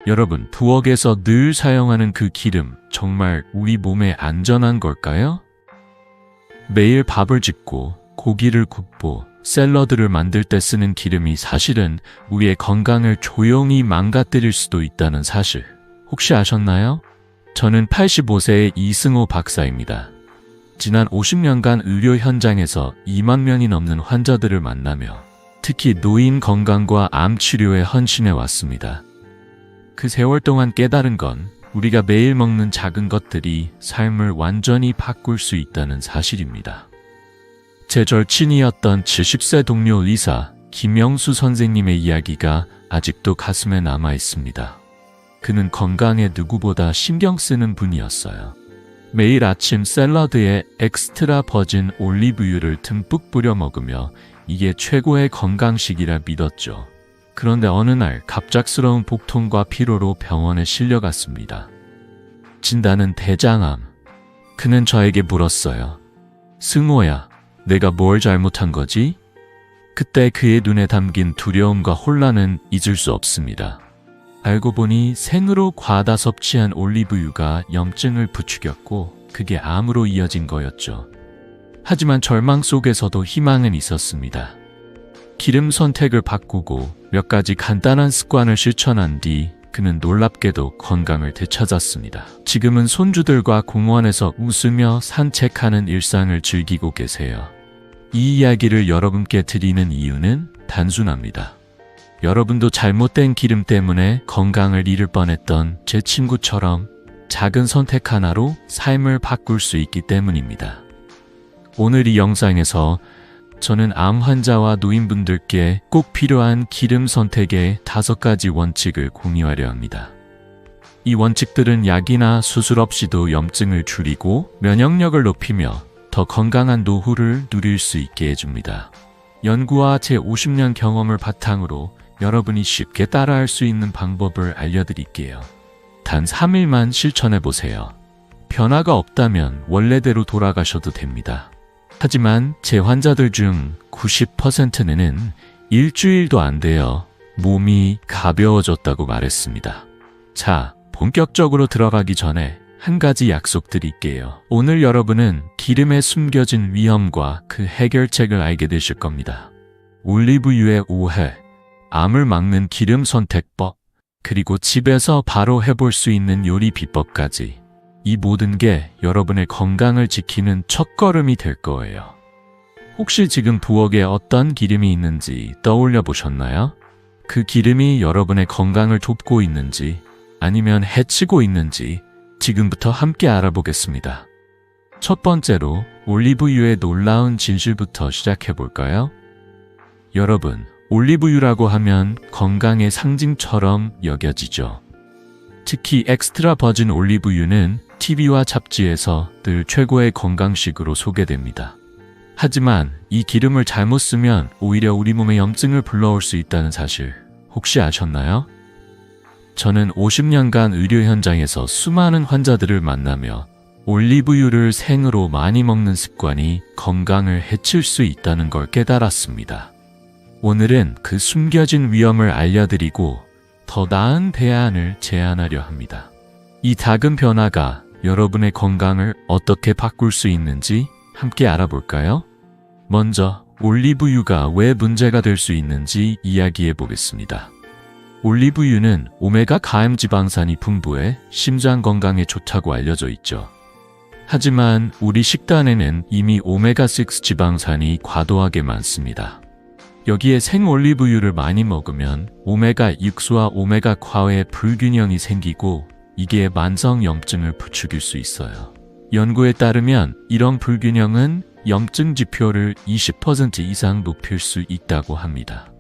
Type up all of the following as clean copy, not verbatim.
여러분, 부엌에서 늘 사용하는 그 기름, 정말 우리 몸에 안전한 걸까요? 매일 밥을 짓고 고기를 굽고 샐러드를 만들 때 쓰는 기름이 사실은 우리의 건강을 조용히 망가뜨릴 수도 있다는 사실, 혹시 아셨나요? 저는 85세의 이승호 박사입니다. 지난 50년간 의료 현장에서 2만 명이 넘는 환자들을 만나며 특히 노인 건강과 암 치료에 헌신해 왔습니다. 그 세월 동안 깨달은 건 우리가 매일 먹는 작은 것들이 삶을 완전히 바꿀 수 있다는 사실입니다. 제 절친이었던 70세 동료 의사 김영수 선생님의 이야기가 아직도 가슴에 남아 있습니다. 그는 건강에 누구보다 신경 쓰는 분이었어요. 매일 아침 샐러드에 엑스트라 버진 올리브유를 듬뿍 뿌려 먹으며 이게 최고의 건강식이라 믿었죠. 그런데 어느 날 갑작스러운 복통과 피로로 병원에 실려갔습니다. 진단은 대장암. 그는 저에게 물었어요. 승호야, 내가 뭘 잘못한 거지? 그때 그의 눈에 담긴 두려움과 혼란은 잊을 수 없습니다. 알고 보니 생으로 과다 섭취한 올리브유가 염증을 부추겼고 그게 암으로 이어진 거였죠. 하지만 절망 속에서도 희망은 있었습니다. 기름 선택을 바꾸고 몇 가지 간단한 습관을 실천한 뒤 그는 놀랍게도 건강을 되찾았습니다. 지금은 손주들과 공원에서 웃으며 산책하는 일상을 즐기고 계세요. 이 이야기를 여러분께 드리는 이유는 단순합니다. 여러분도 잘못된 기름 때문에 건강을 잃을 뻔했던 제 친구처럼 작은 선택 하나로 삶을 바꿀 수 있기 때문입니다. 오늘 이 영상에서 저는 암 환자와 노인분들께 꼭 필요한 기름 선택의 5가지 원칙을 공유하려 합니다. 이 원칙들은 약이나 수술 없이도 염증을 줄이고 면역력을 높이며 더 건강한 노후를 누릴 수 있게 해줍니다. 연구와 제 50년 경험을 바탕으로 여러분이 쉽게 따라할 수 있는 방법을 알려드릴게요. 단 3일만 실천해보세요. 변화가 없다면 원래대로 돌아가셔도 됩니다. 하지만 제 환자들 중 90%는 일주일도 안 돼요. 몸이 가벼워졌다고 말했습니다. 자, 본격적으로 들어가기 전에 한 가지 약속드릴게요. 오늘 여러분은 기름에 숨겨진 위험과 그 해결책을 알게 되실 겁니다. 올리브유의 오해, 암을 막는 기름 선택법, 그리고 집에서 바로 해볼 수 있는 요리 비법까지. 이 모든 게 여러분의 건강을 지키는 첫걸음이 될 거예요. 혹시 지금 부엌에 어떤 기름이 있는지 떠올려 보셨나요? 그 기름이 여러분의 건강을 돕고 있는지 아니면 해치고 있는지 지금부터 함께 알아보겠습니다. 첫 번째로 올리브유의 놀라운 진실부터 시작해 볼까요? 여러분, 올리브유라고 하면 건강의 상징처럼 여겨지죠. 특히 엑스트라 버진 올리브유는 TV와 잡지에서 늘 최고의 건강식으로 소개됩니다. 하지만 이 기름을 잘못 쓰면 오히려 우리 몸에 염증을 불러올 수 있다는 사실 혹시 아셨나요? 저는 50년간 의료 현장에서 수많은 환자들을 만나며 올리브유를 생으로 많이 먹는 습관이 건강을 해칠 수 있다는 걸 깨달았습니다. 오늘은 그 숨겨진 위험을 알려드리고 더 나은 대안을 제안하려 합니다. 이 작은 변화가 여러분의 건강을 어떻게 바꿀 수 있는지 함께 알아볼까요? 먼저 올리브유가 왜 문제가 될 수 있는지 이야기해 보겠습니다. 올리브유는 오메가 가임지방산이 풍부해 심장 건강에 좋다고 알려져 있죠. 하지만 우리 식단에는 이미 오메가6 지방산이 과도하게 많습니다. 여기에 생올리브유를 많이 먹으면 오메가6와 오메가 과의 불균형이 생기고 이게 만성 염증을 부추길 수 있어요. 연구에 따르면 이런 불균형은 염증 지표를 20% 이상 높일 수 있다고 합니다.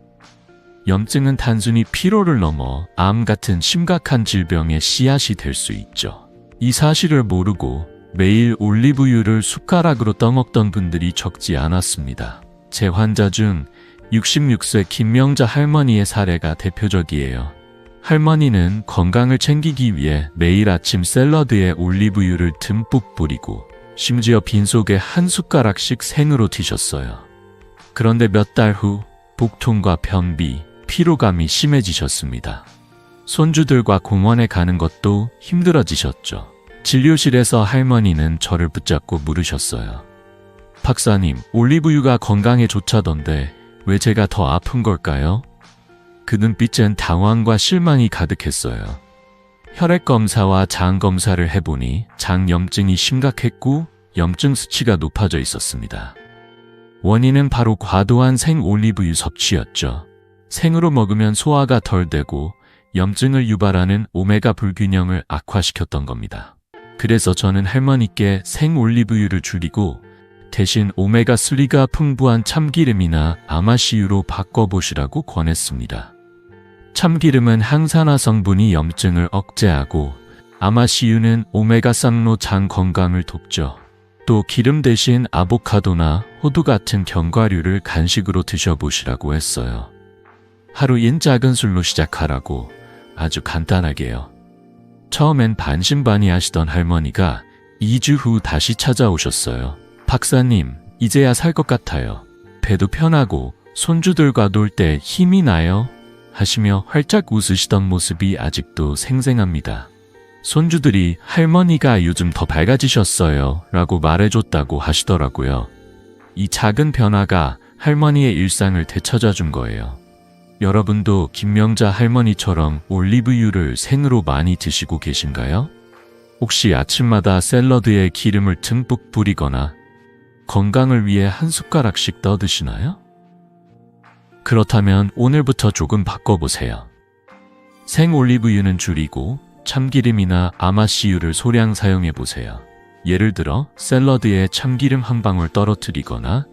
염증은 단순히 피로를 넘어 암 같은 심각한 질병의 씨앗이 될 수 있죠. 이 사실을 모르고 매일 올리브유를 숟가락으로 떠먹던 분들이 적지 않았습니다. 제 환자 중 66세 김명자 할머니의 사례가 대표적이에요. 할머니는 건강을 챙기기 위해 매일 아침 샐러드에 올리브유를 듬뿍 뿌리고 심지어 빈속에 한 숟가락씩 생으로 드셨어요. 그런데 몇 달 후 복통과 변비, 피로감이 심해지셨습니다. 손주들과 공원에 가는 것도 힘들어지셨죠. 진료실에서 할머니는 저를 붙잡고 물으셨어요. 박사님, 올리브유가 건강에 좋다던데 왜 제가 더 아픈 걸까요? 그 눈빛은 당황과 실망이 가득했어요. 혈액 검사와 장 검사를 해보니 장염증이 심각했고 염증 수치가 높아져 있었습니다. 원인은 바로 과도한 생올리브유 섭취였죠. 생으로 먹으면 소화가 덜 되고 염증을 유발하는 오메가 불균형을 악화시켰던 겁니다. 그래서 저는 할머니께 생올리브유를 줄이고 대신 오메가3가 풍부한 참기름이나 아마씨유로 바꿔보시라고 권했습니다. 참기름은 항산화 성분이 염증을 억제하고 아마씨유는 오메가3로 장 건강을 돕죠. 또 기름 대신 아보카도나 호두 같은 견과류를 간식으로 드셔보시라고 했어요. 하루인 작은 술로 시작하라고 아주 간단하게요. 처음엔 반신반의하시던 할머니가 2주 후 다시 찾아오셨어요. 박사님, 이제야 살 것 같아요. 배도 편하고 손주들과 놀 때 힘이 나요. 하시며 활짝 웃으시던 모습이 아직도 생생합니다. 손주들이 할머니가 요즘 더 밝아지셨어요 라고 말해줬다고 하시더라고요. 이 작은 변화가 할머니의 일상을 되찾아 준 거예요. 여러분도 김명자 할머니처럼 올리브유를 생으로 많이 드시고 계신가요? 혹시 아침마다 샐러드에 기름을 듬뿍 뿌리거나 건강을 위해 한 숟가락씩 떠 드시나요? 그렇다면 오늘부터 조금 바꿔보세요. 생 올리브유는 줄이고 참기름이나 아마씨유를 소량 사용해보세요. 예를 들어 샐러드에 참기름 한 방울 떨어뜨리거나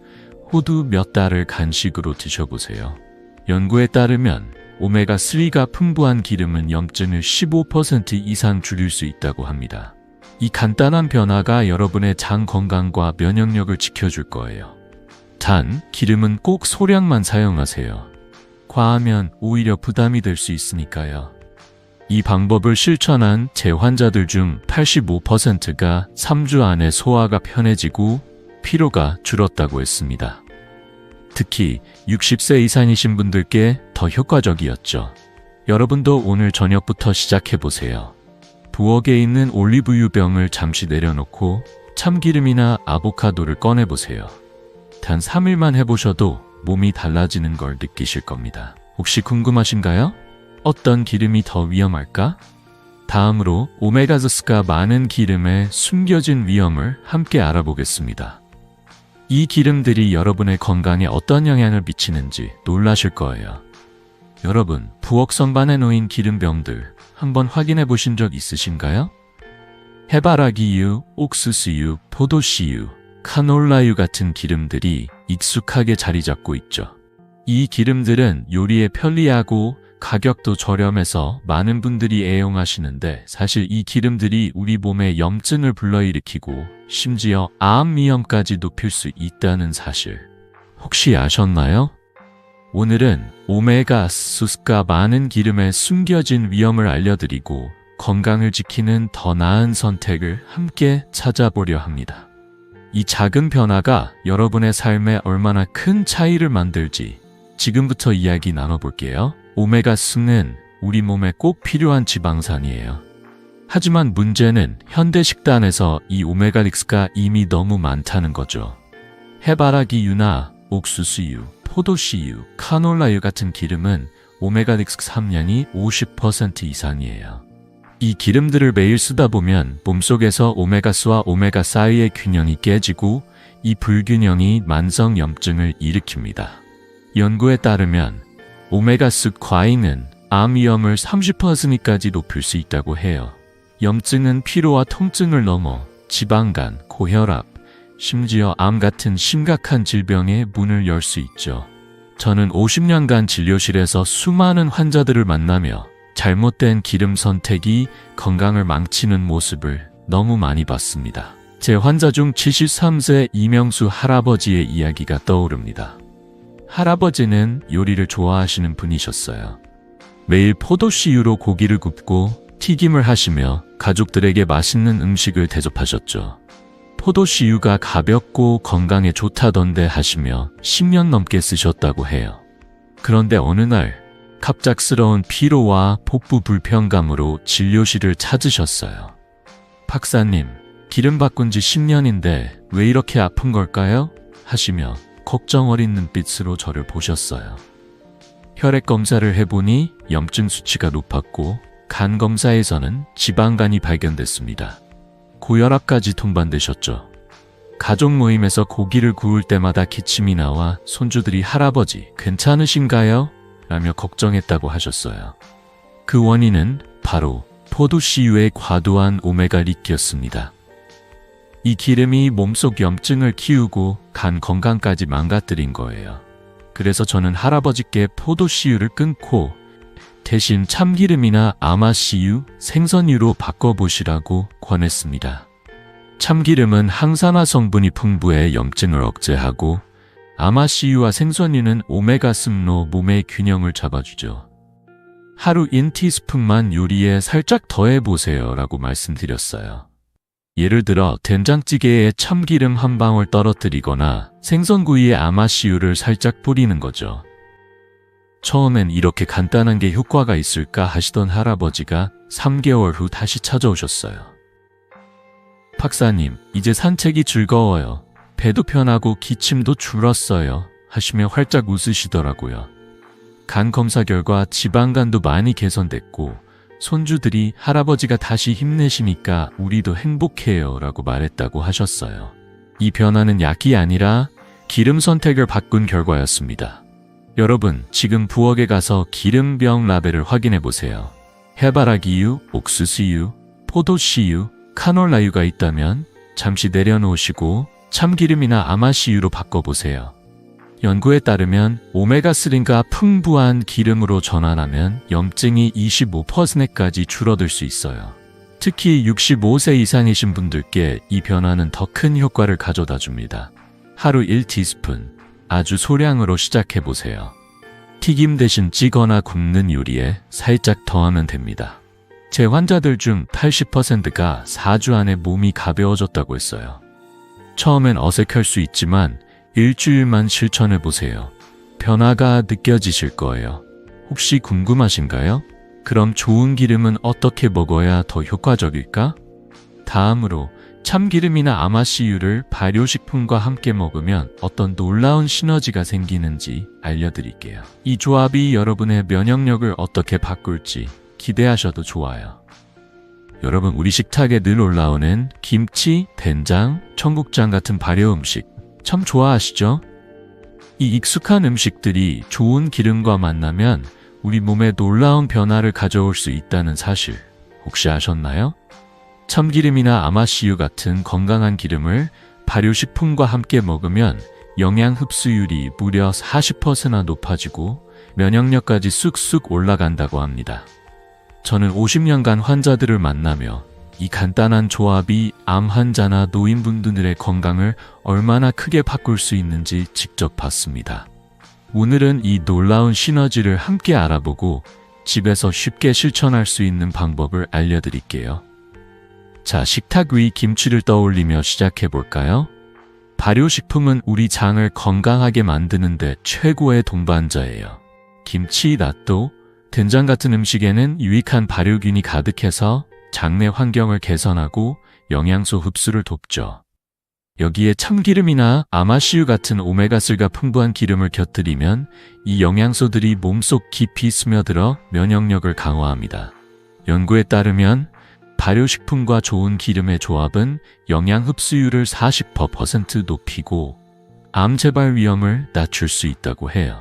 호두 몇 달을 간식으로 드셔보세요. 연구에 따르면 오메가3가 풍부한 기름은 염증을 15% 이상 줄일 수 있다고 합니다. 이 간단한 변화가 여러분의 장 건강과 면역력을 지켜줄 거예요. 단, 기름은 꼭 소량만 사용하세요. 과하면 오히려 부담이 될 수 있으니까요. 이 방법을 실천한 제 환자들 중 85%가 3주 안에 소화가 편해지고 피로가 줄었다고 했습니다. 특히 60세 이상이신 분들께 더 효과적이었죠. 여러분도 오늘 저녁부터 시작해보세요. 부엌에 있는 올리브유 병을 잠시 내려놓고 참기름이나 아보카도를 꺼내보세요. 단 3일만 해보셔도 몸이 달라지는 걸 느끼실 겁니다. 혹시 궁금하신가요? 어떤 기름이 더 위험할까? 다음으로 오메가6가 많은 기름의 숨겨진 위험을 함께 알아보겠습니다. 이 기름들이 여러분의 건강에 어떤 영향을 미치는지 놀라실 거예요. 여러분, 부엌 선반에 놓인 기름병들 한번 확인해 보신 적 있으신가요? 해바라기유, 옥수수유, 포도씨유, 카놀라유 같은 기름들이 익숙하게 자리 잡고 있죠. 이 기름들은 요리에 편리하고 가격도 저렴해서 많은 분들이 애용하시는데 사실 이 기름들이 우리 몸에 염증을 불러일으키고 심지어 암 위험까지 높일 수 있다는 사실 혹시 아셨나요? 오늘은 오메가6가 많은 기름의 숨겨진 위험을 알려드리고 건강을 지키는 더 나은 선택을 함께 찾아보려 합니다. 이 작은 변화가 여러분의 삶에 얼마나 큰 차이를 만들지 지금부터 이야기 나눠볼게요. 오메가6는 우리 몸에 꼭 필요한 지방산이에요. 하지만 문제는 현대 식단에서 이 오메가6가 이미 너무 많다는 거죠. 해바라기유나 옥수수유, 포도씨유, 카놀라유 같은 기름은 오메가6 함량이 50% 이상이에요. 이 기름들을 매일 쓰다 보면 몸속에서 오메가6와 오메가 사이의 균형이 깨지고 이 불균형이 만성 염증을 일으킵니다. 연구에 따르면 오메가6 과잉은 암 위험을 30%까지 높일 수 있다고 해요. 염증은 피로와 통증을 넘어 지방간, 고혈압, 심지어 암 같은 심각한 질병의 문을 열 수 있죠. 저는 50년간 진료실에서 수많은 환자들을 만나며 잘못된 기름 선택이 건강을 망치는 모습을 너무 많이 봤습니다. 제 환자 중 73세 이명수 할아버지의 이야기가 떠오릅니다. 할아버지는 요리를 좋아하시는 분이셨어요. 매일 포도씨유로 고기를 굽고 튀김을 하시며 가족들에게 맛있는 음식을 대접하셨죠. 포도씨유가 가볍고 건강에 좋다던데 하시며 10년 넘게 쓰셨다고 해요. 그런데 어느 날 갑작스러운 피로와 복부 불편감으로 진료실을 찾으셨어요. 박사님, 기름 바꾼 지 10년인데 왜 이렇게 아픈 걸까요? 하시며 걱정 어린 눈빛으로 저를 보셨어요. 혈액 검사를 해보니 염증 수치가 높았고 간 검사에서는 지방간이 발견됐습니다. 고혈압까지 동반되셨죠. 가족 모임에서 고기를 구울 때마다 기침이 나와 손주들이 할아버지 괜찮으신가요? 라며 걱정했다고 하셨어요. 그 원인은 바로 포도씨유의 과도한 오메가3였습니다. 이 기름이 몸속 염증을 키우고 간 건강까지 망가뜨린 거예요. 그래서 저는 할아버지께 포도씨유를 끊고 대신 참기름이나 아마씨유, 생선유로 바꿔보시라고 권했습니다. 참기름은 항산화 성분이 풍부해 염증을 억제하고 아마씨유와 생선유는 오메가3로 몸의 균형을 잡아주죠. 하루 1티스푼만 요리에 살짝 더해보세요 라고 말씀드렸어요. 예를 들어 된장찌개에 참기름 한 방울 떨어뜨리거나 생선구이에 아마씨유를 살짝 뿌리는 거죠. 처음엔 이렇게 간단한 게 효과가 있을까 하시던 할아버지가 3개월 후 다시 찾아오셨어요. 박사님, 이제 산책이 즐거워요. 배도 편하고 기침도 줄었어요. 하시며 활짝 웃으시더라고요. 간 검사 결과 지방간도 많이 개선됐고 손주들이 할아버지가 다시 힘내시니까 우리도 행복해요 라고 말했다고 하셨어요. 이 변화는 약이 아니라 기름 선택을 바꾼 결과였습니다. 여러분, 지금 부엌에 가서 기름병 라벨을 확인해 보세요. 해바라기유, 옥수수유, 포도씨유, 카놀라유가 있다면 잠시 내려놓으시고 참기름이나 아마씨유로 바꿔보세요. 연구에 따르면 오메가3가 풍부한 기름으로 전환하면 염증이 25%까지 줄어들 수 있어요. 특히 65세 이상이신 분들께 이 변화는 더 큰 효과를 가져다 줍니다. 하루 1티스푼, 아주 소량으로 시작해보세요. 튀김 대신 찌거나 굽는 요리에 살짝 더하면 됩니다. 제 환자들 중 80%가 4주 안에 몸이 가벼워졌다고 했어요. 처음엔 어색할 수 있지만 일주일만 실천해보세요. 변화가 느껴지실 거예요. 혹시 궁금하신가요? 그럼 좋은 기름은 어떻게 먹어야 더 효과적일까? 다음으로 참기름이나 아마씨유를 발효식품과 함께 먹으면 어떤 놀라운 시너지가 생기는지 알려드릴게요. 이 조합이 여러분의 면역력을 어떻게 바꿀지 기대하셔도 좋아요. 여러분, 우리 식탁에 늘 올라오는 김치, 된장, 청국장 같은 발효 음식 참 좋아하시죠? 이 익숙한 음식들이 좋은 기름과 만나면 우리 몸에 놀라운 변화를 가져올 수 있다는 사실 혹시 아셨나요? 참기름이나 아마씨유 같은 건강한 기름을 발효식품과 함께 먹으면 영양 흡수율이 무려 40%나 높아지고 면역력까지 쑥쑥 올라간다고 합니다. 저는 50년간 환자들을 만나며 이 간단한 조합이 암 환자나 노인분들의 건강을 얼마나 크게 바꿀 수 있는지 직접 봤습니다. 오늘은 이 놀라운 시너지를 함께 알아보고 집에서 쉽게 실천할 수 있는 방법을 알려드릴게요. 자, 식탁 위 김치를 떠올리며 시작해볼까요? 발효식품은 우리 장을 건강하게 만드는데 최고의 동반자예요. 김치, 낫또, 된장 같은 음식에는 유익한 발효균이 가득해서 장내 환경을 개선하고 영양소 흡수를 돕죠. 여기에 참기름이나 아마씨유 같은 오메가3가 풍부한 기름을 곁들이면 이 영양소들이 몸속 깊이 스며들어 면역력을 강화합니다. 연구에 따르면 발효식품과 좋은 기름의 조합은 영양 흡수율을 40% 높이고 암 재발 위험을 낮출 수 있다고 해요.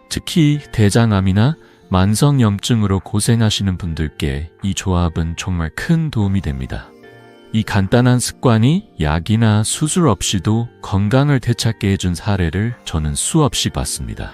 특히 대장암이나 만성염증으로 고생하시는 분들께 이 조합은 정말 큰 도움이 됩니다. 이 간단한 습관이 약이나 수술 없이도 건강을 되찾게 해준 사례를 저는 수없이 봤습니다.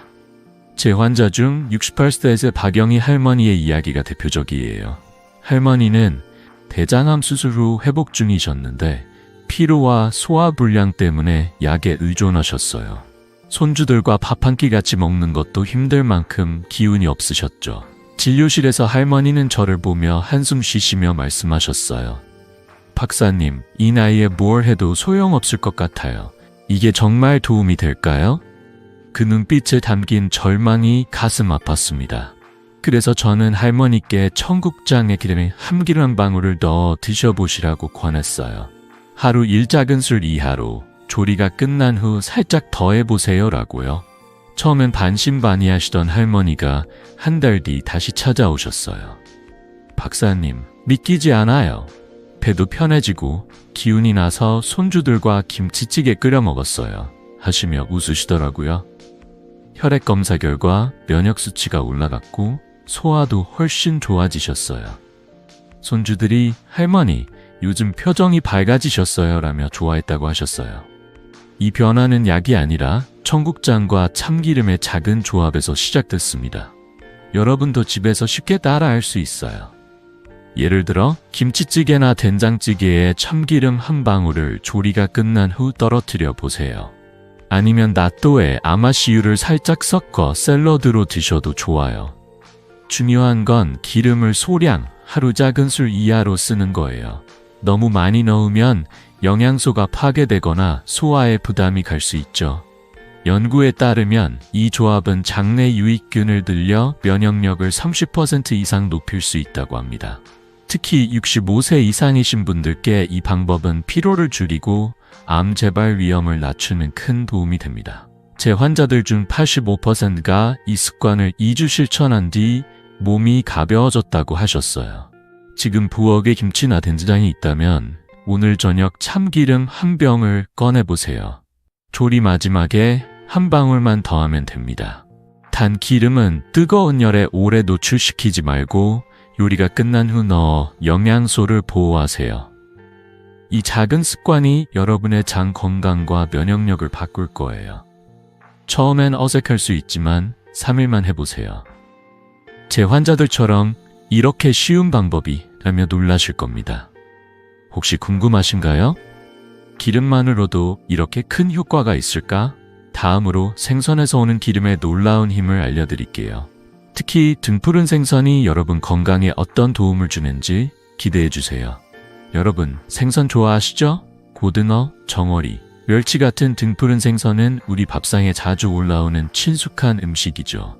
제 환자 중 68세 박영희 할머니의 이야기가 대표적이에요. 할머니는 대장암 수술 후 회복 중이셨는데 피로와 소화불량 때문에 약에 의존하셨어요. 손주들과 밥 한 끼 같이 먹는 것도 힘들 만큼 기운이 없으셨죠. 진료실에서 할머니는 저를 보며 한숨 쉬시며 말씀하셨어요. 박사님, 이 나이에 뭘 해도 소용없을 것 같아요. 이게 정말 도움이 될까요? 그 눈빛에 담긴 절망이 가슴 아팠습니다. 그래서 저는 할머니께 청국장에 기름에 참기름 한 방울을 넣어 드셔보시라고 권했어요. 하루 1작은술 이하로 조리가 끝난 후 살짝 더해보세요 라고요. 처음엔 반신반의하시던 할머니가 한 달 뒤 다시 찾아오셨어요. 박사님, 믿기지 않아요. 배도 편해지고 기운이 나서 손주들과 김치찌개 끓여 먹었어요. 하시며 웃으시더라고요. 혈액 검사 결과 면역 수치가 올라갔고 소화도 훨씬 좋아지셨어요. 손주들이 할머니, 요즘 표정이 밝아지셨어요 라며 좋아했다고 하셨어요. 이 변화는 약이 아니라 청국장과 참기름의 작은 조합에서 시작됐습니다. 여러분도 집에서 쉽게 따라할 수 있어요. 예를 들어 김치찌개나 된장찌개에 참기름 한 방울을 조리가 끝난 후 떨어뜨려 보세요. 아니면 나또에 아마씨유를 살짝 섞어 샐러드로 드셔도 좋아요. 중요한 건 기름을 소량, 하루 작은술 이하로 쓰는 거예요. 너무 많이 넣으면 영양소가 파괴되거나 소화에 부담이 갈 수 있죠. 연구에 따르면 이 조합은 장내 유익균을 늘려 면역력을 30% 이상 높일 수 있다고 합니다. 특히 65세 이상이신 분들께 이 방법은 피로를 줄이고 암 재발 위험을 낮추는 큰 도움이 됩니다. 제 환자들 중 85%가 이 습관을 2주 실천한 뒤 몸이 가벼워졌다고 하셨어요. 지금 부엌에 김치나 된장이 있다면 오늘 저녁 참기름 한 병을 꺼내보세요. 조리 마지막에 한 방울만 더하면 됩니다. 단 기름은 뜨거운 열에 오래 노출시키지 말고 요리가 끝난 후 넣어 영양소를 보호하세요. 이 작은 습관이 여러분의 장 건강과 면역력을 바꿀 거예요. 처음엔 어색할 수 있지만 3일만 해보세요. 제 환자들처럼 이렇게 쉬운 방법이라며 놀라실 겁니다. 혹시 궁금하신가요? 기름만으로도 이렇게 큰 효과가 있을까? 다음으로 생선에서 오는 기름의 놀라운 힘을 알려드릴게요. 특히 등푸른 생선이 여러분 건강에 어떤 도움을 주는지 기대해주세요. 여러분, 생선 좋아하시죠? 고등어, 정어리, 멸치 같은 등푸른 생선은 우리 밥상에 자주 올라오는 친숙한 음식이죠.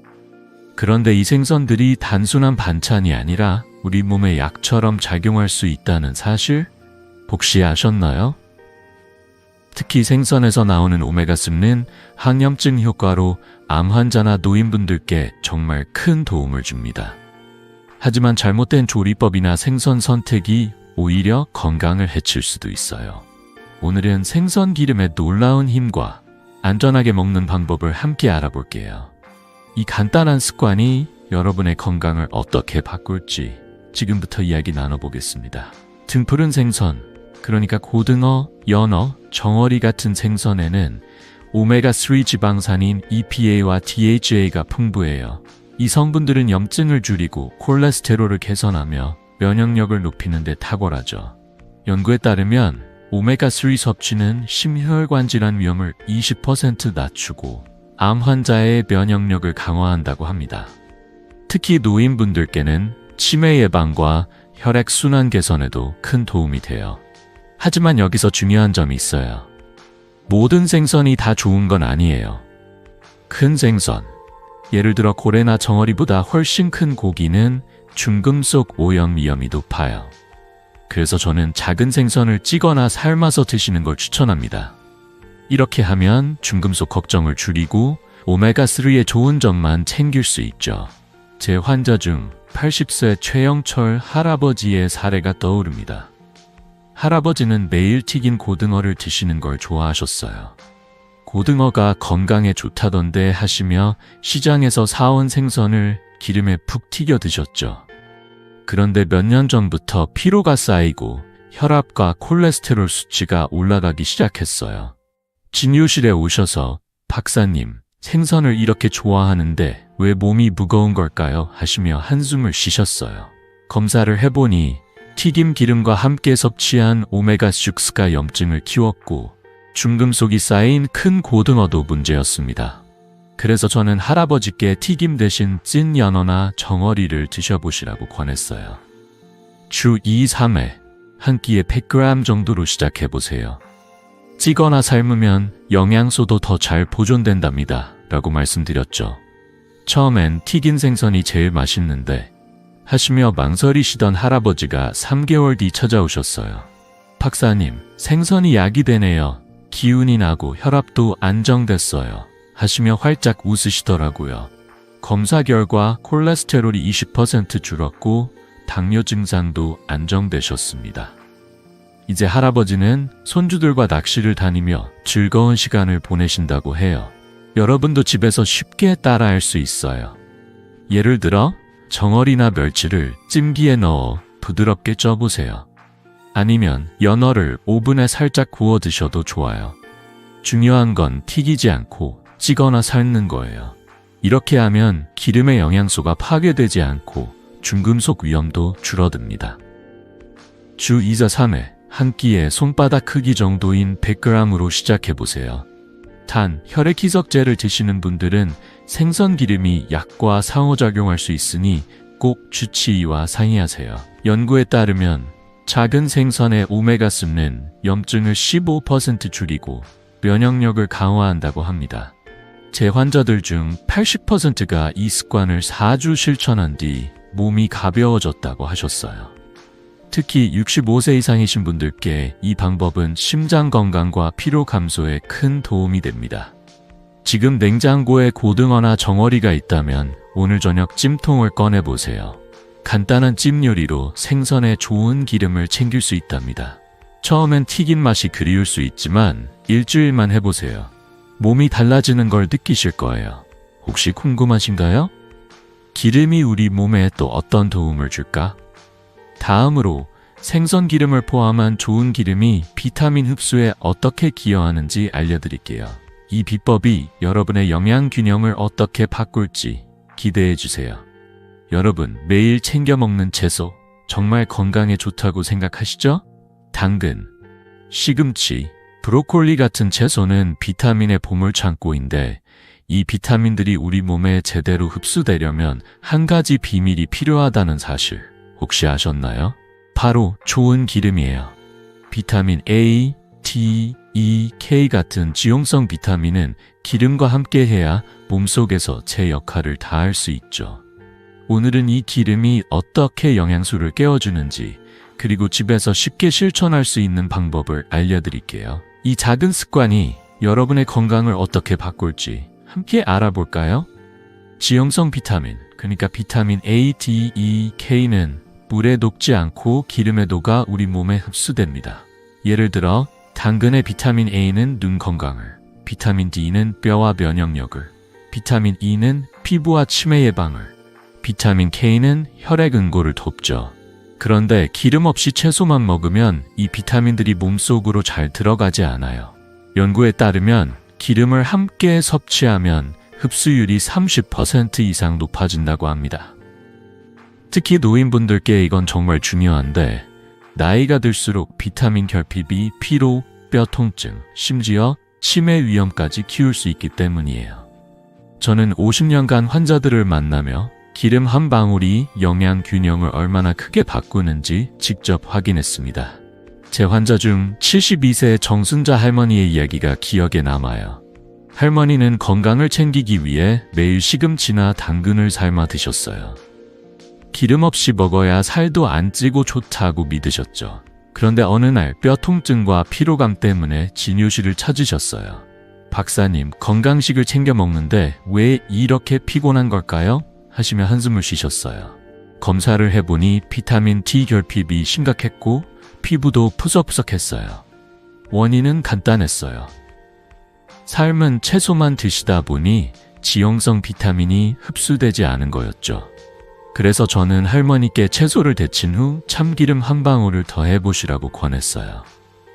그런데 이 생선들이 단순한 반찬이 아니라 우리 몸의 약처럼 작용할 수 있다는 사실 혹시 아셨나요? 특히 생선에서 나오는 오메가3는 항염증 효과로 암 환자나 노인분들께 정말 큰 도움을 줍니다. 하지만 잘못된 조리법이나 생선 선택이 오히려 건강을 해칠 수도 있어요. 오늘은 생선 기름의 놀라운 힘과 안전하게 먹는 방법을 함께 알아볼게요. 이 간단한 습관이 여러분의 건강을 어떻게 바꿀지 지금부터 이야기 나눠보겠습니다. 등푸른 생선, 그러니까 고등어, 연어, 정어리 같은 생선에는 오메가3 지방산인 EPA와 DHA가 풍부해요. 이 성분들은 염증을 줄이고 콜레스테롤을 개선하며 면역력을 높이는 데 탁월하죠. 연구에 따르면 오메가3 섭취는 심혈관 질환 위험을 20% 낮추고 암 환자의 면역력을 강화한다고 합니다. 특히 노인분들께는 치매 예방과 혈액순환 개선에도 큰 도움이 돼요. 하지만 여기서 중요한 점이 있어요. 모든 생선이 다 좋은 건 아니에요. 큰 생선, 예를 들어 고래나 정어리보다 훨씬 큰 고기는 중금속 오염 위험이 높아요. 그래서 저는 작은 생선을 찌거나 삶아서 드시는 걸 추천합니다. 이렇게 하면 중금속 걱정을 줄이고 오메가3의 좋은 점만 챙길 수 있죠. 제 환자 중 80세 최영철 할아버지의 사례가 떠오릅니다. 할아버지는 매일 튀긴 고등어를 드시는 걸 좋아하셨어요. 고등어가 건강에 좋다던데 하시며 시장에서 사온 생선을 기름에 푹 튀겨 드셨죠. 그런데 몇 년 전부터 피로가 쌓이고 혈압과 콜레스테롤 수치가 올라가기 시작했어요. 진료실에 오셔서 박사님, 생선을 이렇게 좋아하는데 왜 몸이 무거운 걸까요? 하시며 한숨을 쉬셨어요. 검사를 해보니 튀김 기름과 함께 섭취한 오메가6가 염증을 키웠고 중금속이 쌓인 큰 고등어도 문제였습니다. 그래서 저는 할아버지께 튀김 대신 찐 연어나 정어리를 드셔보시라고 권했어요. 주 2, 3회 한 끼에 100g 정도로 시작해보세요. 찌거나 삶으면 영양소도 더 잘 보존된답니다. 라고 말씀드렸죠. 처음엔 튀긴 생선이 제일 맛있는데 하시며 망설이시던 할아버지가 3개월 뒤 찾아오셨어요. 박사님, 생선이 약이 되네요. 기운이 나고 혈압도 안정됐어요. 하시며 활짝 웃으시더라고요. 검사 결과 콜레스테롤이 20% 줄었고 당뇨 증상도 안정되셨습니다. 이제 할아버지는 손주들과 낚시를 다니며 즐거운 시간을 보내신다고 해요. 여러분도 집에서 쉽게 따라할 수 있어요. 예를 들어 정어리나 멸치를 찜기에 넣어 부드럽게 쪄보세요. 아니면 연어를 오븐에 살짝 구워 드셔도 좋아요. 중요한 건 튀기지 않고 찌거나 삶는 거예요. 이렇게 하면 기름의 영양소가 파괴되지 않고 중금속 위험도 줄어듭니다. 주 2자 3회 한 끼에 손바닥 크기 정도인 100g으로 시작해보세요. 단, 혈액희석제를 드시는 분들은 생선 기름이 약과 상호작용할 수 있으니 꼭 주치의와 상의하세요. 연구에 따르면 작은 생선의 오메가3는 염증을 15% 줄이고 면역력을 강화한다고 합니다. 제 환자들 중 80%가 이 습관을 4주 실천한 뒤 몸이 가벼워졌다고 하셨어요. 특히 65세 이상이신 분들께 이 방법은 심장 건강과 피로 감소에 큰 도움이 됩니다. 지금 냉장고에 고등어나 정어리가 있다면 오늘 저녁 찜통을 꺼내보세요. 간단한 찜 요리로 생선에 좋은 기름을 챙길 수 있답니다. 처음엔 튀긴 맛이 그리울 수 있지만 일주일만 해보세요. 몸이 달라지는 걸 느끼실 거예요. 혹시 궁금하신가요? 기름이 우리 몸에 또 어떤 도움을 줄까? 다음으로 생선 기름을 포함한 좋은 기름이 비타민 흡수에 어떻게 기여하는지 알려드릴게요. 이 비법이 여러분의 영양 균형을 어떻게 바꿀지 기대해 주세요. 여러분, 매일 챙겨 먹는 채소 정말 건강에 좋다고 생각하시죠? 당근, 시금치, 브로콜리 같은 채소는 비타민의 보물창고인데 이 비타민들이 우리 몸에 제대로 흡수되려면 한 가지 비밀이 필요하다는 사실 혹시 아셨나요? 바로 좋은 기름이에요. 비타민 A, D, E, K 같은 지용성 비타민은 기름과 함께해야 몸속에서 제 역할을 다할 수 있죠. 오늘은 이 기름이 어떻게 영양소를 깨워주는지 그리고 집에서 쉽게 실천할 수 있는 방법을 알려드릴게요. 이 작은 습관이 여러분의 건강을 어떻게 바꿀지 함께 알아볼까요? 지용성 비타민, 그러니까 비타민 A, D, E, K는 물에 녹지 않고 기름에 녹아 우리 몸에 흡수됩니다. 예를 들어 당근의 비타민 A는 눈 건강을, 비타민 D는 뼈와 면역력을, 비타민 E는 피부와 치매 예방을, 비타민 K는 혈액 응고를 돕죠. 그런데 기름 없이 채소만 먹으면 이 비타민들이 몸속으로 잘 들어가지 않아요. 연구에 따르면 기름을 함께 섭취하면 흡수율이 30% 이상 높아진다고 합니다. 특히 노인분들께 이건 정말 중요한데 나이가 들수록 비타민 결핍이 피로, 뼈 통증, 심지어 치매 위험까지 키울 수 있기 때문이에요. 저는 50년간 환자들을 만나며 기름 한 방울이 영양 균형을 얼마나 크게 바꾸는지 직접 확인했습니다. 제 환자 중 72세 정순자 할머니의 이야기가 기억에 남아요. 할머니는 건강을 챙기기 위해 매일 시금치나 당근을 삶아 드셨어요. 기름 없이 먹어야 살도 안 찌고 좋다고 믿으셨죠. 그런데 어느 날 뼈 통증과 피로감 때문에 진료실을 찾으셨어요. 박사님, 건강식을 챙겨 먹는데 왜 이렇게 피곤한 걸까요? 하시며 한숨을 쉬셨어요. 검사를 해보니 비타민 D 결핍이 심각했고 피부도 푸석푸석했어요. 원인은 간단했어요. 삶은 채소만 드시다 보니 지용성 비타민이 흡수되지 않은 거였죠. 그래서 저는 할머니께 채소를 데친 후 참기름 한 방울을 더 해보시라고 권했어요.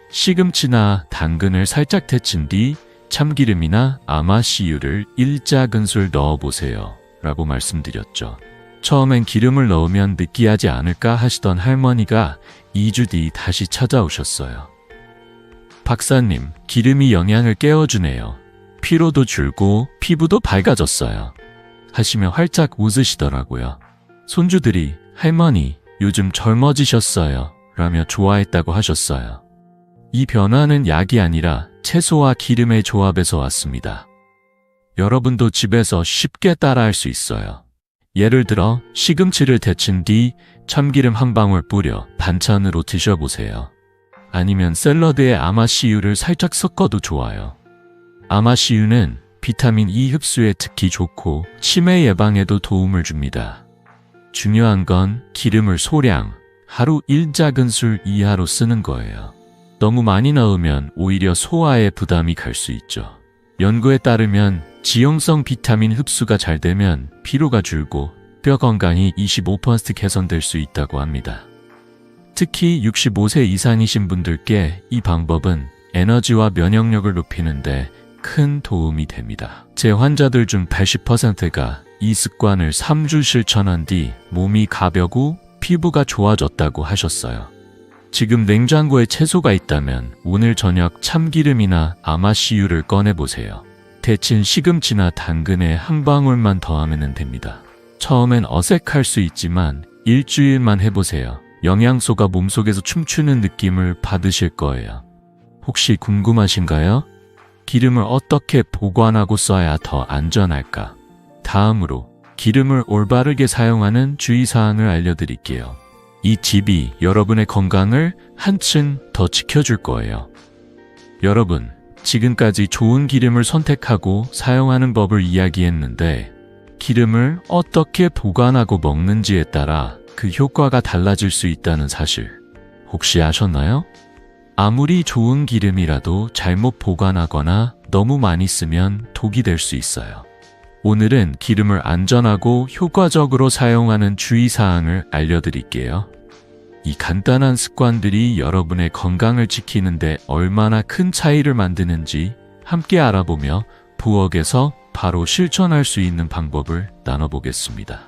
시금치나 당근을 살짝 데친 뒤 참기름이나 아마씨유를 1작은술 넣어보세요 라고 말씀드렸죠. 처음엔 기름을 넣으면 느끼하지 않을까 하시던 할머니가 2주 뒤 다시 찾아오셨어요. 박사님, 기름이 영양을 깨워주네요. 피로도 줄고 피부도 밝아졌어요. 하시며 활짝 웃으시더라고요. 손주들이 할머니, 요즘 젊어지셨어요 라며 좋아했다고 하셨어요. 이 변화는 약이 아니라 채소와 기름의 조합에서 왔습니다. 여러분도 집에서 쉽게 따라할 수 있어요. 예를 들어 시금치를 데친 뒤 참기름 한 방울 뿌려 반찬으로 드셔보세요. 아니면 샐러드에 아마씨유를 살짝 섞어도 좋아요. 아마씨유는 비타민 E 흡수에 특히 좋고 치매 예방에도 도움을 줍니다. 중요한 건 기름을 소량, 하루 1작은술 이하로 쓰는 거예요. 너무 많이 넣으면 오히려 소화에 부담이 갈 수 있죠. 연구에 따르면 지용성 비타민 흡수가 잘 되면 피로가 줄고 뼈 건강이 25% 개선될 수 있다고 합니다. 특히 65세 이상이신 분들께 이 방법은 에너지와 면역력을 높이는데 큰 도움이 됩니다. 제 환자들 중 80%가 이 습관을 3주 실천한 뒤 몸이 가벼고 피부가 좋아졌다고 하셨어요. 지금 냉장고에 채소가 있다면 오늘 저녁 참기름이나 아마씨유를 꺼내보세요. 데친 시금치나 당근에 한 방울만 더하면 됩니다. 처음엔 어색할 수 있지만 일주일만 해보세요. 영양소가 몸속에서 춤추는 느낌을 받으실 거예요. 혹시 궁금하신가요? 기름을 어떻게 보관하고 써야 더 안전할까? 다음으로 기름을 올바르게 사용하는 주의사항을 알려드릴게요. 이 팁이 여러분의 건강을 한층 더 지켜줄 거예요. 여러분, 지금까지 좋은 기름을 선택하고 사용하는 법을 이야기했는데 기름을 어떻게 보관하고 먹는지에 따라 그 효과가 달라질 수 있다는 사실 혹시 아셨나요? 아무리 좋은 기름이라도 잘못 보관하거나 너무 많이 쓰면 독이 될 수 있어요. 오늘은 기름을 안전하고 효과적으로 사용하는 주의사항을 알려드릴게요. 이 간단한 습관들이 여러분의 건강을 지키는데 얼마나 큰 차이를 만드는지 함께 알아보며 부엌에서 바로 실천할 수 있는 방법을 나눠보겠습니다.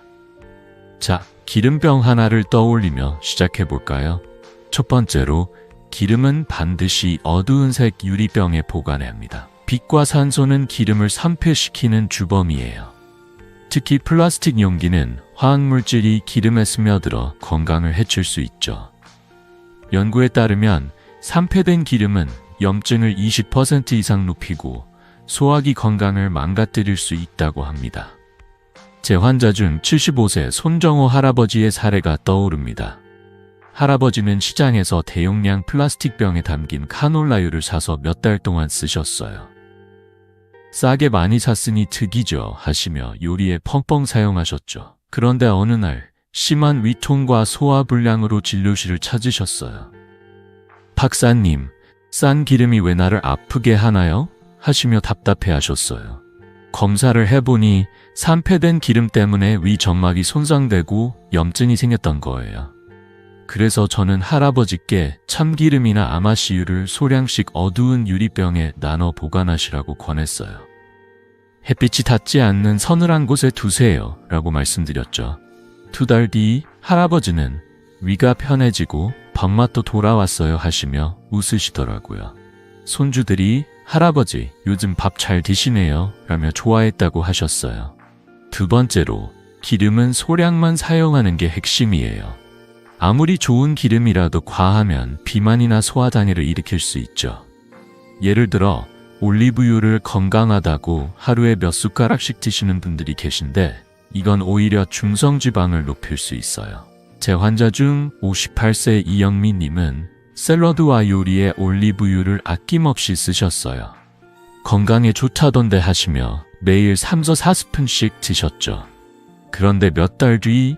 자, 기름병 하나를 떠올리며 시작해볼까요? 첫 번째로 기름은 반드시 어두운 색 유리병에 보관해야 합니다. 빛과 산소는 기름을 산패시키는 주범이에요. 특히 플라스틱 용기는 화학물질이 기름에 스며들어 건강을 해칠 수 있죠. 연구에 따르면 산패된 기름은 염증을 20% 이상 높이고 소화기 건강을 망가뜨릴 수 있다고 합니다. 제 환자 중 75세 손정호 할아버지의 사례가 떠오릅니다. 할아버지는 시장에서 대용량 플라스틱 병에 담긴 카놀라유를 사서 몇 달 동안 쓰셨어요. 싸게 많이 샀으니 득이죠 하시며 요리에 펑펑 사용하셨죠. 그런데 어느 날 심한 위통과 소화불량으로 진료실을 찾으셨어요. 박사님, 싼 기름이 왜 나를 아프게 하나요? 하시며 답답해하셨어요. 검사를 해보니 산패된 기름 때문에 위 점막이 손상되고 염증이 생겼던 거예요. 그래서 저는 할아버지께 참기름이나 아마씨유를 소량씩 어두운 유리병에 나눠 보관하시라고 권했어요. 햇빛이 닿지 않는 서늘한 곳에 두세요 라고 말씀드렸죠. 2달 뒤 할아버지는 위가 편해지고 밥맛도 돌아왔어요 하시며 웃으시더라고요. 손주들이 할아버지 요즘 밥 잘 드시네요 라며 좋아했다고 하셨어요. 두 번째로 기름은 소량만 사용하는 게 핵심이에요. 아무리 좋은 기름이라도 과하면 비만이나 소화장애를 일으킬 수 있죠. 예를 들어 올리브유를 건강하다고 하루에 몇 숟가락씩 드시는 분들이 계신데 이건 오히려 중성지방을 높일 수 있어요. 제 환자 중 58세 이영민 님은 샐러드와 요리에 올리브유를 아낌없이 쓰셨어요. 건강에 좋다던데 하시며 매일 3~4스푼씩 드셨죠. 그런데 몇 달 뒤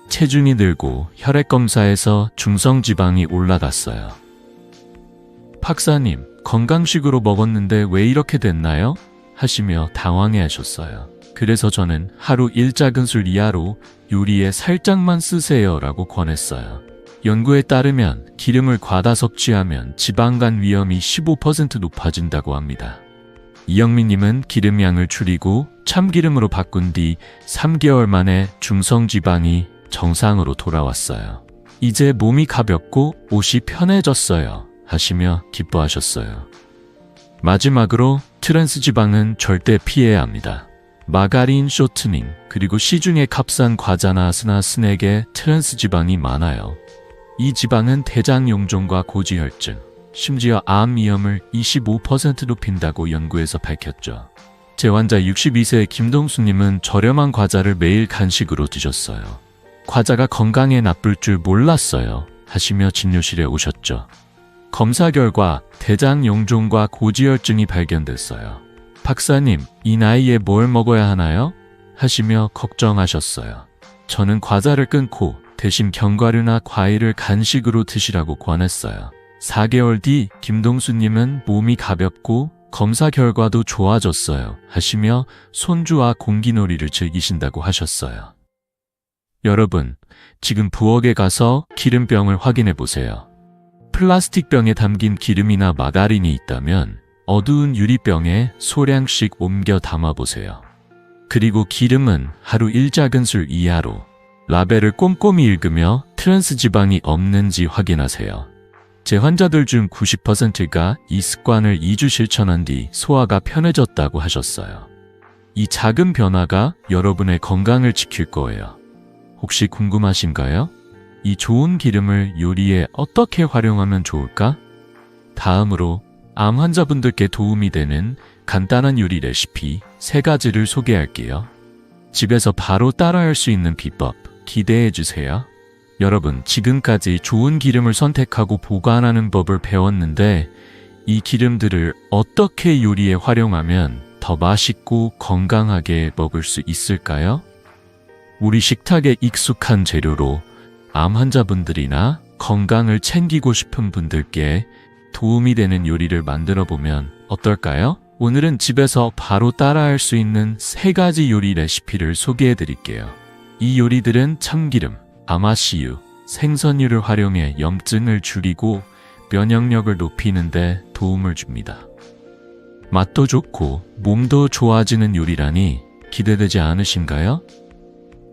체중이 늘고 혈액검사에서 중성지방이 올라갔어요. 박사님, 건강식으로 먹었는데 왜 이렇게 됐나요? 하시며 당황해 하셨어요. 그래서 저는 하루 1작은술 이하로 요리에 살짝만 쓰세요 라고 권했어요. 연구에 따르면 기름을 과다 섭취하면 지방간 위험이 15% 높아진다고 합니다. 이영민님은 기름량을 줄이고 참기름으로 바꾼 뒤 3개월 만에 중성지방이 정상으로 돌아왔어야 이제 몸이 가볍고 옷이 편해졌어요 하시며 기뻐하셨어요. 마지막으로 트랜스지방은 절대 피해야 합니다. 마가린, 쇼트닝, 그리고 시중의 값싼 과자나 스낵에 트랜스지방이 많아요. 이 지방은 대장 용종과 고지혈증, 심지어 암 위험을 25% 높인다고 연구에서 밝혔죠. 재환자 62세 김동수님은 저렴한 과자를 매일 간식으로 드셨어요. 과자가 건강에 나쁠 줄 몰랐어요. 하시며 진료실에 오셨죠. 검사 결과 대장 용종과 고지혈증이 발견됐어요. 박사님, 이 나이에 뭘 먹어야 하나요? 하시며 걱정하셨어요. 저는 과자를 끊고 대신 견과류나 과일을 간식으로 드시라고 권했어요. 4개월 뒤 김동수님은 몸이 가볍고 검사 결과도 좋아졌어요. 하시며 손주와 공기놀이를 즐기신다고 하셨어요. 여러분, 지금 부엌에 가서 기름병을 확인해 보세요. 플라스틱 병에 담긴 기름이나 마가린이 있다면 어두운 유리병에 소량씩 옮겨 담아보세요. 그리고 기름은 하루 1작은술 이하로 라벨을 꼼꼼히 읽으며 트랜스 지방이 없는지 확인하세요. 제 환자들 중 90%가 이 습관을 2주 실천한 뒤 소화가 편해졌다고 하셨어요. 이 작은 변화가 여러분의 건강을 지킬 거예요. 혹시 궁금하신가요? 이 좋은 기름을 요리에 어떻게 활용하면 좋을까? 다음으로 암 환자분들께 도움이 되는 간단한 요리 레시피 3가지를 소개할게요. 집에서 바로 따라할 수 있는 비법 기대해 주세요. 여러분, 지금까지 좋은 기름을 선택하고 보관하는 법을 배웠는데 이 기름들을 어떻게 요리에 활용하면 더 맛있고 건강하게 먹을 수 있을까요? 우리 식탁에 익숙한 재료로 암 환자분들이나 건강을 챙기고 싶은 분들께 도움이 되는 요리를 만들어 보면 어떨까요? 오늘은 집에서 바로 따라할 수 있는 3가지 요리 레시피를 소개해 드릴게요. 이 요리들은 참기름, 아마씨유, 생선유를 활용해 염증을 줄이고 면역력을 높이는 데 도움을 줍니다. 맛도 좋고 몸도 좋아지는 요리라니 기대되지 않으신가요?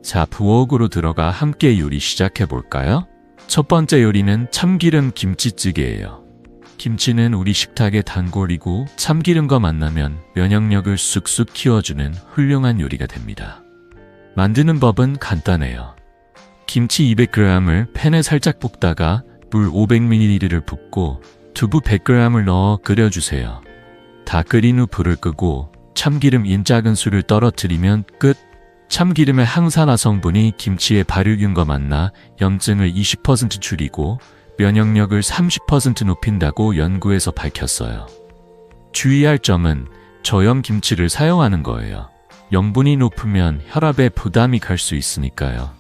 자, 부엌으로 들어가 함께 요리 시작해 볼까요? 첫 번째 요리는 참기름 김치찌개예요. 김치는 우리 식탁의 단골이고 참기름과 만나면 면역력을 쑥쑥 키워주는 훌륭한 요리가 됩니다. 만드는 법은 간단해요. 김치 200g을 팬에 살짝 볶다가 물 500ml를 붓고 두부 100g을 넣어 끓여주세요. 다 끓인 후 불을 끄고 참기름 1작은술을 떨어뜨리면 끝! 참기름의 항산화 성분이 김치의 발효균과 만나 염증을 20% 줄이고 면역력을 30% 높인다고 연구에서 밝혔어요. 주의할 점은 저염 김치를 사용하는 거예요. 염분이 높으면 혈압에 부담이 갈 수 있으니까요.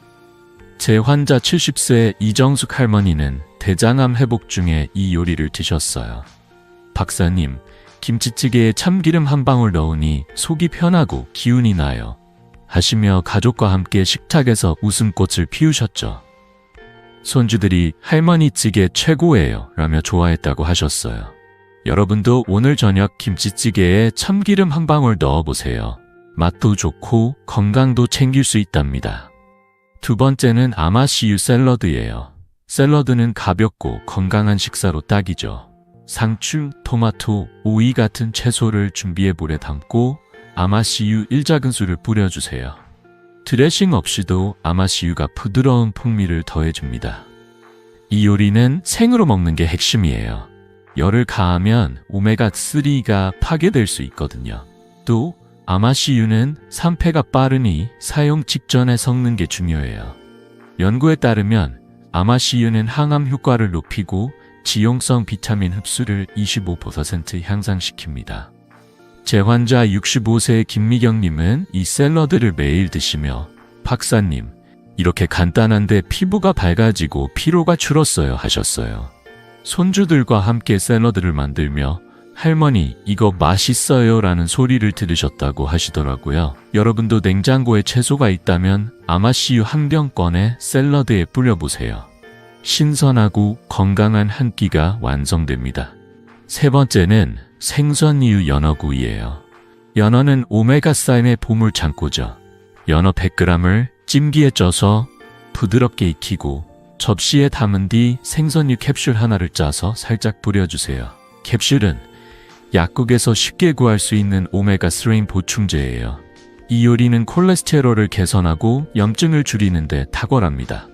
제 환자 70세 이정숙 할머니는 대장암 회복 중에 이 요리를 드셨어요. 박사님, 김치찌개에 참기름 한 방울 넣으니 속이 편하고 기운이 나요. 하시며 가족과 함께 식탁에서 웃음꽃을 피우셨죠. 손주들이 할머니 찌개 최고예요 라며 좋아했다고 하셨어요. 여러분도 오늘 저녁 김치찌개에 참기름 한 방울 넣어보세요. 맛도 좋고 건강도 챙길 수 있답니다. 두 번째는 아마씨유 샐러드예요. 샐러드는 가볍고 건강한 식사로 딱이죠. 상추, 토마토, 오이 같은 채소를 준비해 물에 담고 아마씨유 1작은술을 뿌려주세요. 드레싱 없이도 아마씨유가 부드러운 풍미를 더해줍니다. 이 요리는 생으로 먹는 게 핵심이에요. 열을 가하면 오메가3가 파괴될 수 있거든요. 또 아마씨유는 산패가 빠르니 사용 직전에 섞는 게 중요해요. 연구에 따르면 아마씨유는 항암 효과를 높이고 지용성 비타민 흡수를 25% 향상시킵니다. 제 환자 65세 김미경님은 이 샐러드를 매일 드시며 박사님, 이렇게 간단한데 피부가 밝아지고 피로가 줄었어요 하셨어요. 손주들과 함께 샐러드를 만들며 할머니, 이거 맛있어요 라는 소리를 들으셨다고 하시더라고요. 여러분도 냉장고에 채소가 있다면 아마씨유 한 병 꺼내 샐러드에 뿌려보세요. 신선하고 건강한 한 끼가 완성됩니다. 세 번째는 생선유 연어구이예요. 연어는 오메가3의 보물창고죠. 연어 100g을 찜기에 쪄서 부드럽게 익히고 접시에 담은 뒤 생선유 캡슐 하나를 짜서 살짝 뿌려주세요. 캡슐은 약국에서 쉽게 구할 수 있는 오메가3 보충제예요. 이 요리는 콜레스테롤을 개선하고 염증을 줄이는 데 탁월합니다.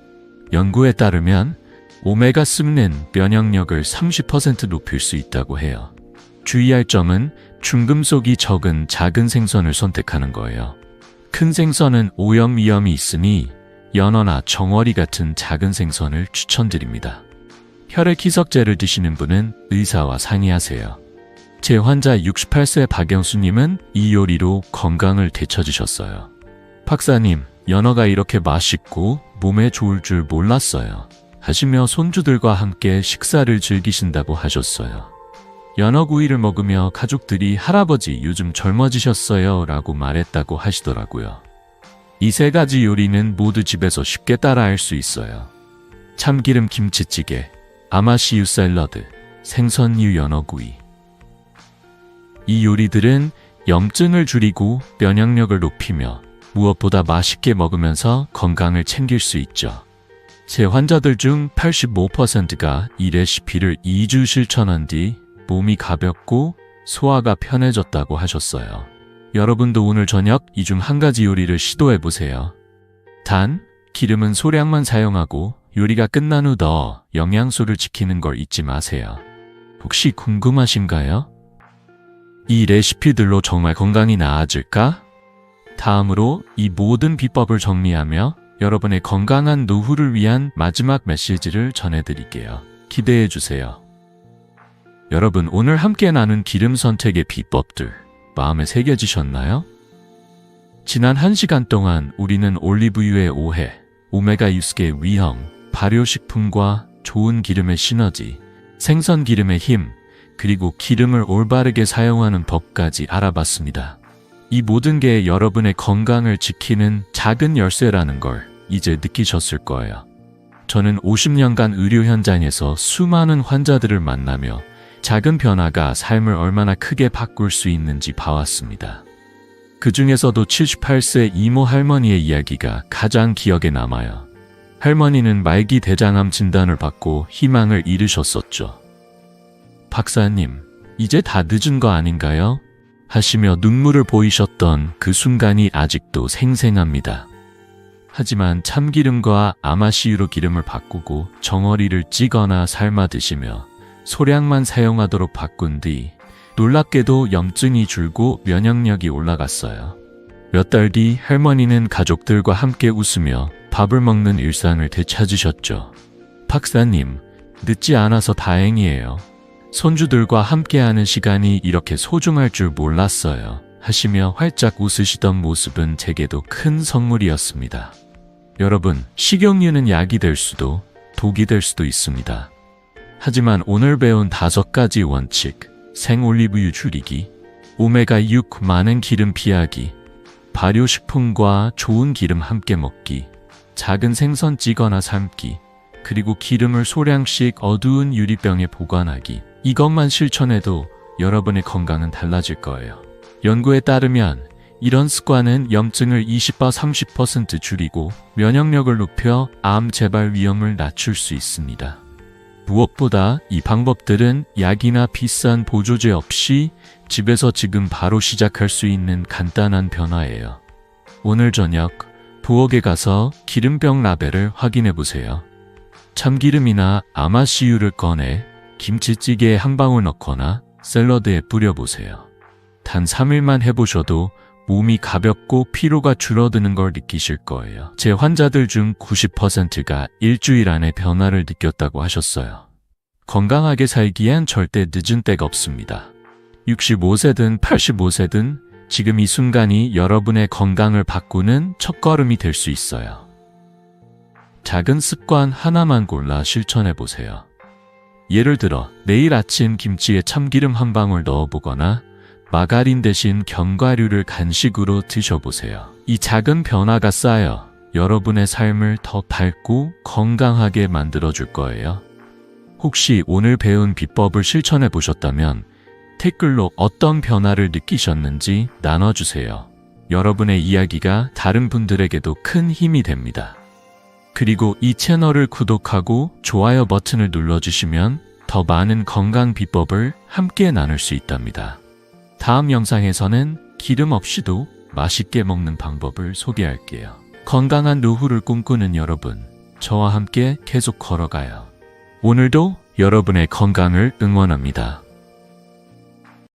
연구에 따르면 오메가3는 면역력을 30% 높일 수 있다고 해요. 주의할 점은 중금속이 적은 작은 생선을 선택하는 거예요. 큰 생선은 오염 위험이 있으니 연어나 정어리 같은 작은 생선을 추천드립니다. 혈액 희석제를 드시는 분은 의사와 상의하세요. 제 환자 68세 박영수님은 이 요리로 건강을 되찾으셨어요. 박사님, 연어가 이렇게 맛있고 몸에 좋을 줄 몰랐어요. 하시며 손주들과 함께 식사를 즐기신다고 하셨어요. 연어구이를 먹으며 가족들이 할아버지 요즘 젊어지셨어요 라고 말했다고 하시더라고요. 이 세 가지 요리는 모두 집에서 쉽게 따라할 수 있어요. 참기름 김치찌개, 아마시유 샐러드, 생선류 연어구이. 이 요리들은 염증을 줄이고 면역력을 높이며 무엇보다 맛있게 먹으면서 건강을 챙길 수 있죠. 제 환자들 중 85%가 이 레시피를 2주 실천한 뒤 몸이 가볍고 소화가 편해졌다고 하셨어요. 여러분도 오늘 저녁 이 중 한 가지 요리를 시도해보세요. 단, 기름은 소량만 사용하고 요리가 끝난 후 더 영양소를 지키는 걸 잊지 마세요. 혹시 궁금하신가요? 이 레시피들로 정말 건강이 나아질까? 다음으로 이 모든 비법을 정리하며 여러분의 건강한 노후를 위한 마지막 메시지를 전해드릴게요. 기대해주세요. 여러분, 오늘 함께 나눈 기름 선택의 비법들 마음에 새겨지셨나요? 지난 1시간 동안 우리는 올리브유의 오해, 오메가6의 위험, 발효식품과 좋은 기름의 시너지, 생선 기름의 힘, 그리고 기름을 올바르게 사용하는 법까지 알아봤습니다. 이 모든 게 여러분의 건강을 지키는 작은 열쇠라는 걸 이제 느끼셨을 거예요. 저는 50년간 의료 현장에서 수많은 환자들을 만나며 작은 변화가 삶을 얼마나 크게 바꿀 수 있는지 봐왔습니다. 그 중에서도 78세 이모 할머니의 이야기가 가장 기억에 남아요. 할머니는 말기 대장암 진단을 받고 희망을 잃으셨었죠. 박사님, 이제 다 늦은 거 아닌가요? 하시며 눈물을 보이셨던 그 순간이 아직도 생생합니다. 하지만 참기름과 아마시유로 기름을 바꾸고 정어리를 찌거나 삶아 드시며 소량만 사용하도록 바꾼 뒤 놀랍게도 염증이 줄고 면역력이 올라갔어요. 몇 달 뒤 할머니는 가족들과 함께 웃으며 밥을 먹는 일상을 되찾으셨죠. 박사님, 늦지 않아서 다행이에요. 손주들과 함께하는 시간이 이렇게 소중할 줄 몰랐어요. 하시며 활짝 웃으시던 모습은 제게도 큰 선물이었습니다. 여러분, 식용유는 약이 될 수도 독이 될 수도 있습니다. 하지만 오늘 배운 5가지 원칙, 생올리브유 줄이기, 오메가6 많은 기름 피하기, 발효식품과 좋은 기름 함께 먹기, 작은 생선 찌거나 삶기, 그리고 기름을 소량씩 어두운 유리병에 보관하기. 이것만 실천해도 여러분의 건강은 달라질 거예요. 연구에 따르면 이런 습관은 염증을 20~30% 줄이고 면역력을 높여 암 재발 위험을 낮출 수 있습니다. 무엇보다 이 방법들은 약이나 비싼 보조제 없이 집에서 지금 바로 시작할 수 있는 간단한 변화예요. 오늘 저녁 부엌에 가서 기름병 라벨을 확인해 보세요. 참기름이나 아마시유를 꺼내 김치찌개에 한 방울 넣거나 샐러드에 뿌려보세요. 단 3일만 해보셔도 몸이 가볍고 피로가 줄어드는 걸 느끼실 거예요. 제 환자들 중 90%가 일주일 안에 변화를 느꼈다고 하셨어요. 건강하게 살기엔 절대 늦은 때가 없습니다. 65세든 85세든 지금 이 순간이 여러분의 건강을 바꾸는 첫걸음이 될 수 있어요. 작은 습관 하나만 골라 실천해보세요. 예를 들어 내일 아침 김치에 참기름 한 방울 넣어보거나 마가린 대신 견과류를 간식으로 드셔보세요. 이 작은 변화가 쌓여 여러분의 삶을 더 밝고 건강하게 만들어줄 거예요. 혹시 오늘 배운 비법을 실천해 보셨다면 댓글로 어떤 변화를 느끼셨는지 나눠주세요. 여러분의 이야기가 다른 분들에게도 큰 힘이 됩니다. 그리고 이 채널을 구독하고 좋아요 버튼을 눌러주시면 더 많은 건강 비법을 함께 나눌 수 있답니다. 다음 영상에서는 기름 없이도 맛있게 먹는 방법을 소개할게요. 건강한 노후를 꿈꾸는 여러분, 저와 함께 계속 걸어가요. 오늘도 여러분의 건강을 응원합니다.